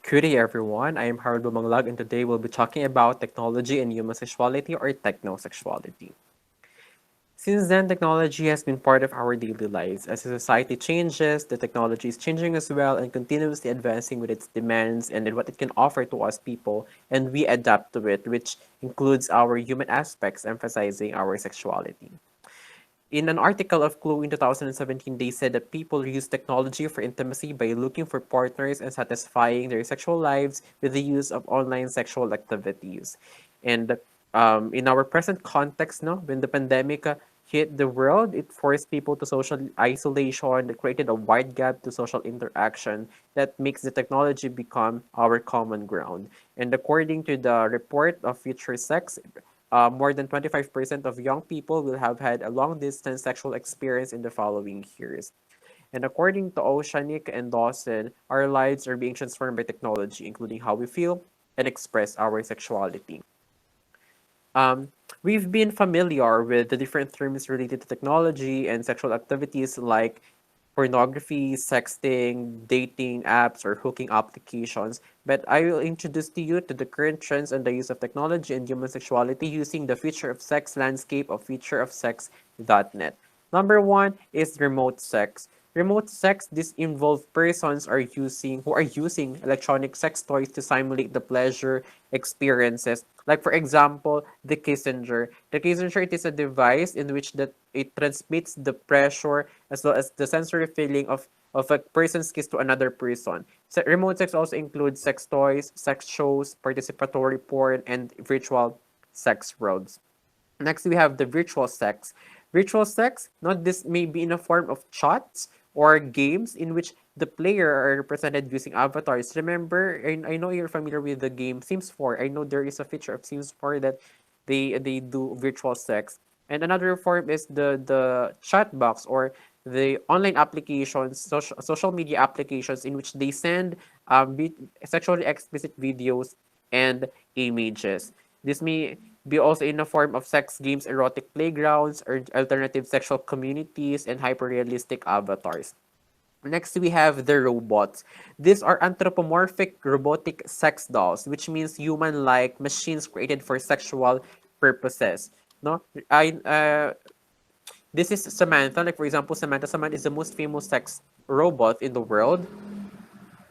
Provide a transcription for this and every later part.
Good day, everyone. I am Harold BUMANGLAG, and today we'll be talking about technology and human sexuality or technosexuality. Since then, technology has been part of our daily lives. As society changes, the technology is changing as well and continuously advancing with its demands and in what it can offer to us people, and we adapt to it, which includes our human aspects, emphasizing our sexuality. In an article of Clue in 2017, they said that people use technology for intimacy by looking for partners and satisfying their sexual lives with the use of online sexual activities. And in our present context, no, when the pandemic hit the world, it forced people to social isolation, it created a wide gap to social interaction that makes the technology become our common ground. And according to the report of Future Sex, more than 25% of young people will have had a long distance sexual experience in the following years. And according to Oceanic and Dawson, our lives are being transformed by technology, including how we feel and express our sexuality. Um, we've been familiar with the different terms related to technology and sexual activities like pornography, sexting, dating apps, or hooking applications. But I will introduce to you to the current trends and the use of technology and human sexuality using the future of sex landscape of futureofsex.net. Number one is remote sex. Remote sex, this involves persons who are using electronic sex toys to simulate the pleasure experiences. Like for example, the Kissinger. The Kissinger, it is a device in which that it transmits the pressure as well as the sensory feeling of a person's kiss to another person. So remote sex also includes sex toys, sex shows, participatory porn, and virtual sex worlds. Next, we have the virtual sex. Virtual sex, not this may be in a form of chats or games in which the player are represented using avatars. Remember, I know you're familiar with the game Sims 4. I know there is a feature of Sims 4 that they do virtual sex. And another form is the chat box or the online applications, social media applications in which they send sexually explicit videos and images. This may be also in the form of sex games, erotic playgrounds, or alternative sexual communities, and hyper-realistic avatars. Next, we have the robots. These are anthropomorphic robotic sex dolls, which means human-like machines created for sexual purposes. No, this is Samantha. Like for example, Samantha is the most famous sex robot in the world.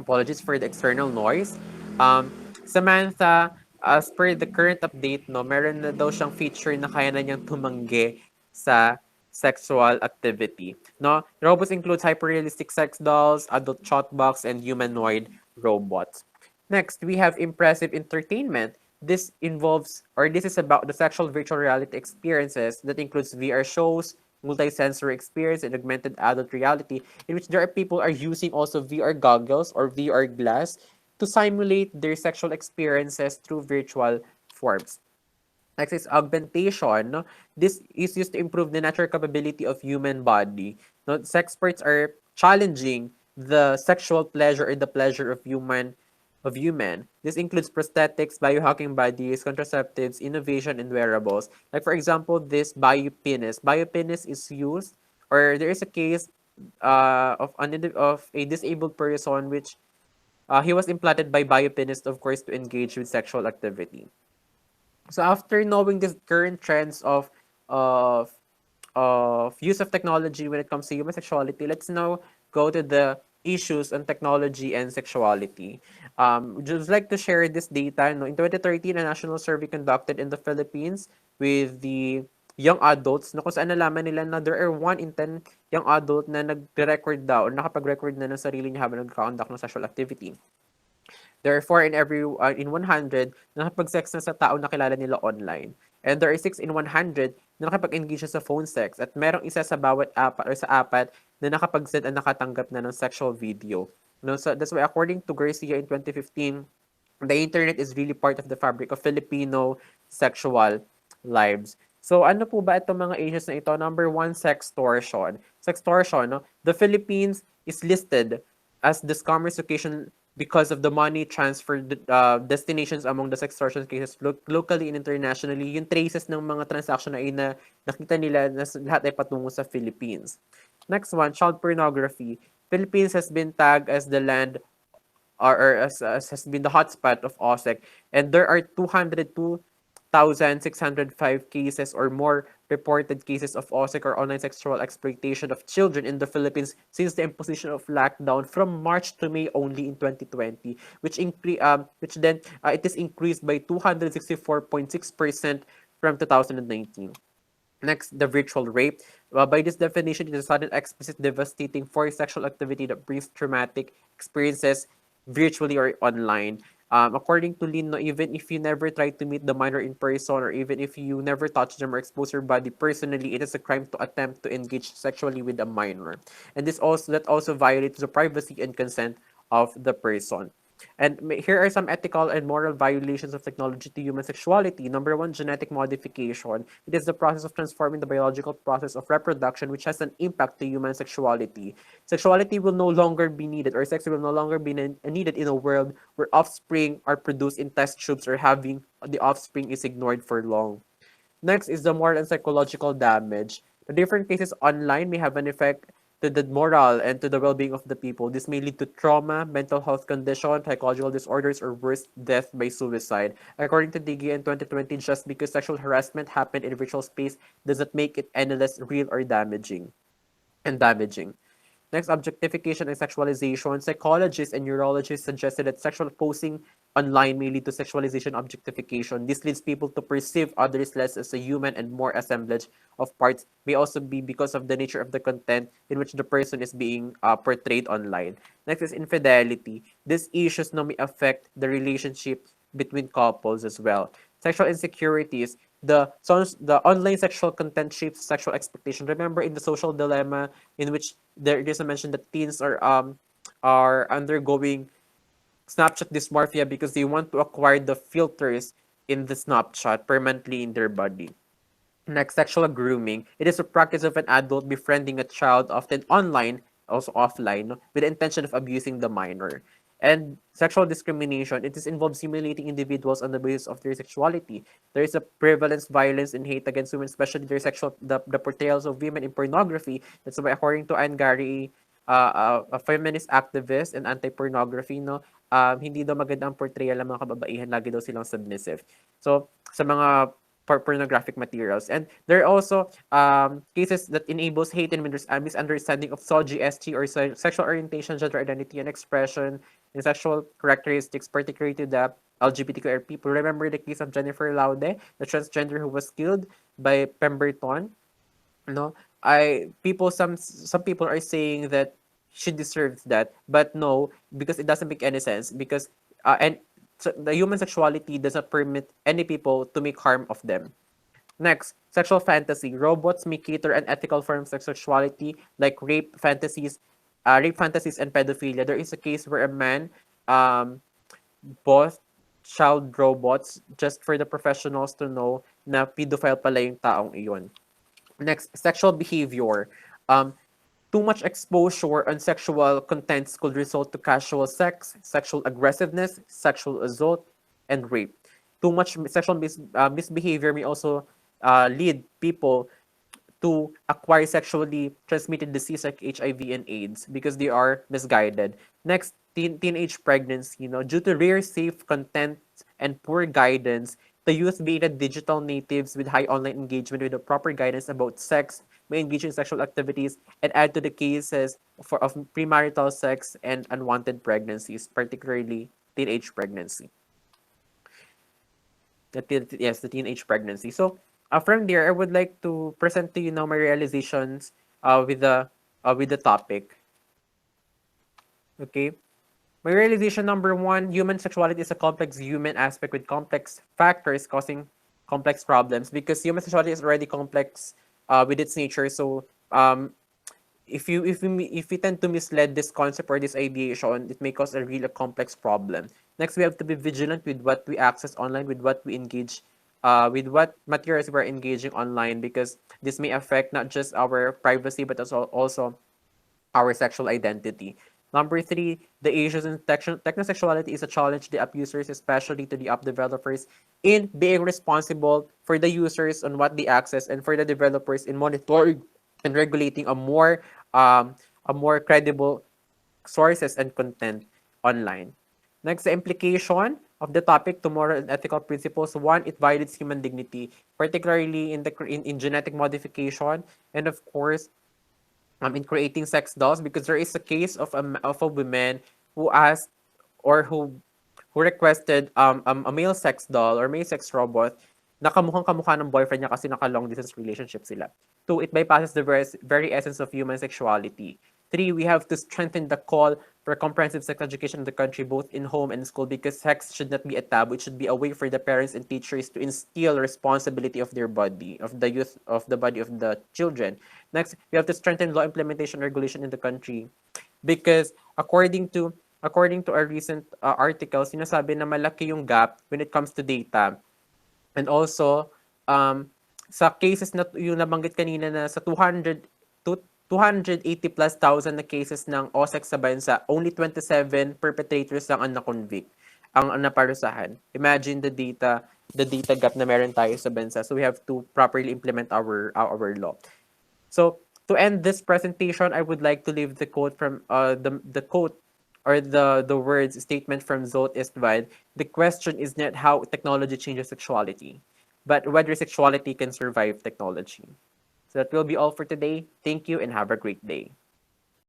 Apologies for the external noise. Um, Samantha, as per the current update, no, meron na daw siyang feature na kaya na niyang tumanggi sa sexual activity. No, robots includes hyperrealistic sex dolls, adult chatbox, and humanoid robots. Next, we have impressive entertainment. This is about the sexual virtual reality experiences that includes VR shows, multi-sensory experience, and augmented adult reality, in which there are people are using also VR goggles or VR glass to simulate their sexual experiences through virtual forms. Next is augmentation. No? This is used to improve the natural capability of human body. No? Sexperts are challenging the sexual pleasure or the pleasure of human. This includes prosthetics, biohacking bodies, contraceptives, innovation, and wearables. Like for example, this biopenis. Biopenis is used, or there is a case of a disabled person which he was implanted by biopenis, of course, to engage with sexual activity. So after knowing the current trends of use of technology when it comes to human sexuality, let's now go to the issues on technology and sexuality. Just like to share this data. No, in 2013, a national survey conducted in the Philippines with the young adults, no, kung saan nalaman nila na there are 1 in 10 young adult na nagre-record daw or nakapag-record na ng sarili niya habang nag-conduct ng sexual activity. Therefore, in 100 na nakapag-sex na sa tao na kilala nila online. And there are 6 in 100 na nakapag-engage sa phone sex at merong isa sa bawat apat or sa apat na nakapag-send at nakatanggap na ng sexual video. No, so that's why according to Garcia in 2015, the internet is really part of the fabric of Filipino sexual lives. So ano po ba itong mga issues na ito? Number one, sextortion. Sextortion, no? The Philippines is listed as the scammers location because of the money transfer destinations among the extortion cases locally and internationally. Yung traces ng mga transaction na nakita nila na lahat ay patungo sa Philippines. Next one, child pornography. Philippines has been tagged as the land or as has been the hotspot of OSEC, and there are 202,605 cases or more reported cases of OSEC or online sexual exploitation of children in the Philippines since the imposition of lockdown from March to May only in 2020, which then it is increased by 264.6% from 2019. Next, the virtual rape. By this definition, it is a sudden, explicit, devastating forced sexual activity that brings traumatic experiences virtually or online. According to Lino, even if you never try to meet the minor in person, or even if you never touch them or expose your body personally, it is a crime to attempt to engage sexually with a minor. And that also violates the privacy and consent of the person. And here are some ethical and moral violations of technology to human sexuality. Number one, genetic modification. It is the process of transforming the biological process of reproduction, which has an impact to human sexuality. Sexuality will no longer be needed, or sex will no longer be needed in a world where offspring are produced in test tubes or having the offspring is ignored for long. Next is the moral and psychological damage. The different cases online may have an effect to the moral and to the well-being of the people. This may lead to trauma, mental health condition, psychological disorders, or worse, death by suicide. According to DIGI in 2020, just because sexual harassment happened in a virtual space does not make it any less real or damaging. Next, objectification and sexualization. Psychologists and neurologists suggested that sexual posing online may lead to sexualization objectification. This leads people to perceive others less as a human and more assemblage of parts. May also be because of the nature of the content in which the person is being portrayed online. Next is infidelity. These issues now may affect the relationship between couples as well. Sexual insecurities. The online sexual content shapes sexual expectation. Remember in the social dilemma in which there's a mention that teens are undergoing Snapchat dysmorphia because they want to acquire the filters in the Snapchat permanently in their body. Next, sexual grooming. It is a practice of an adult befriending a child, often online, also offline, no, with the intention of abusing the minor. And sexual discrimination. It is involves humiliating individuals on the basis of their sexuality. There is a prevalence, violence, and hate against women, especially the portrayals of women in pornography. That's why, according to Anne Gary, a feminist activist and anti-pornography, no, hindi daw maganda ang portrayal ng mga kababaihan, lagi daw silang submissive. So, sa mga pornographic materials. And there are also cases that enables hate and misunderstanding of SOGI, ST, or sexual orientation, gender identity, and expression, and sexual characteristics, particularly to the LGBTQI people. Remember the case of Jennifer Laude, the transgender who was killed by Pemberton? No, some people are saying that she deserves that, but no, because it doesn't make any sense. Because and so the human sexuality does not permit any people to make harm of them. Next, sexual fantasy. Robots may cater unethical forms of sexuality like rape fantasies and pedophilia. There is a case where a man bought child robots just for the professionals to know na pedophile pala yung taong iyon. Next, sexual behavior. Too much exposure on sexual contents could result to casual sex, sexual aggressiveness, sexual assault, and rape. Too much sexual misbehavior may also lead people to acquire sexually transmitted disease like HIV and AIDS because they are misguided. Next, teenage pregnancy. Due to rare safe content and poor guidance, the youth being digital natives with high online engagement with the proper guidance about sex may engage in sexual activities and add to the cases of premarital sex and unwanted pregnancies, particularly teenage pregnancy. The teenage pregnancy. So from there, I would like to present to you now my realizations with the topic. Okay. My realization number one: human sexuality is a complex human aspect with complex factors causing complex problems. Because human sexuality is already complex with its nature. So if we tend to mislead this concept or this ideation, it may cause a really complex problem. Next, we have to be vigilant with what we access online, with what we engage, with what materials we're engaging online, because this may affect not just our privacy but also our sexual identity. Number three, the issues in technosexuality is a challenge to the app users, especially to the app developers, in being responsible for the users on what they access, and for the developers in monitoring and regulating a more credible sources and content online. Next, the implication of the topic to moral and ethical principles. One, it violates human dignity, particularly in genetic modification, and of course, in creating sex dolls, because there is a case of a woman who asked or who requested a male sex doll or male sex robot na kamukhang-kamukha ng boyfriend niya kasi naka-long distance relationship sila. Two, it bypasses the very essence of human sexuality. Three, we have to strengthen the call for comprehensive sex education in the country, both in home and school, because sex should not be a taboo. It should be a way for the parents and teachers to instill responsibility of their body, of the youth, of the body of the children. Next, we have to strengthen law implementation regulation in the country, because according to a recent article, sinasabi na malaki yung gap when it comes to data. And also, sa cases na yung nabanggit kanina na sa 280 plus thousand na cases ng OSEX sa bansa, only 27 perpetrators lang ang na-convict, ang naparusahan. Imagine the data gap na meron tayo sa bansa. So we have to properly implement our law. So to end this presentation, I would like to leave the quote from the quote or the words statement from Zsolt Istvan. The question is not how technology changes sexuality, but whether sexuality can survive technology. So that will be all for today. Thank you and have a great day.